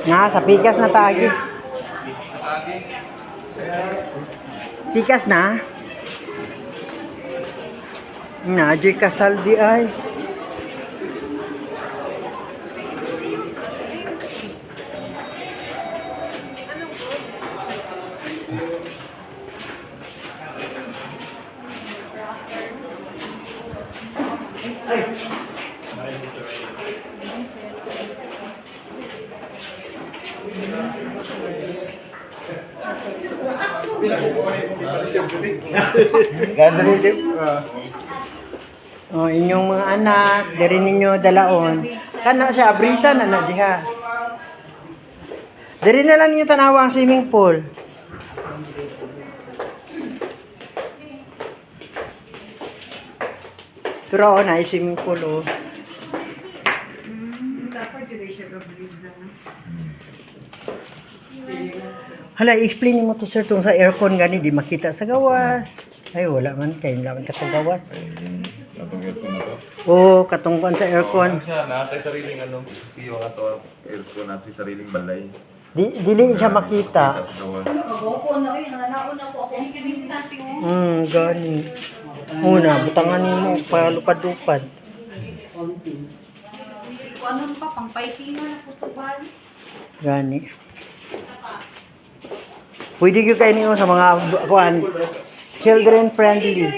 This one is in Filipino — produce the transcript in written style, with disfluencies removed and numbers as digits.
Nga, sa pikas na tagi. Pikas na? Nadyo kasal di ay. Oh, inyong mga anak, diri ninyo dalaon. Kana siya abrisa na diha. Diri na lang ninyo tanawa ang swimming pool. Pero na swimming pool oh. Dapat diri siya abrisa. Hala, explain mo to sir tung sa aircon gani di makita sa gawas. Ay wala man kay laman ka sa gawas. Katong aircon na to. Oh, katungkuan sa aircon. Siya, natay sariling siyo nga to, aircon na si sariling balay. Dili siya makita. Sa gawas. Kagoko na oy, nanaon ako ang simintanti mo. Gani. Una, butangan nimo palupad-lupad. Ano pa pang paitina na putubal. Gani. Pwede gyud kay niyo sa mga kuan children friendly.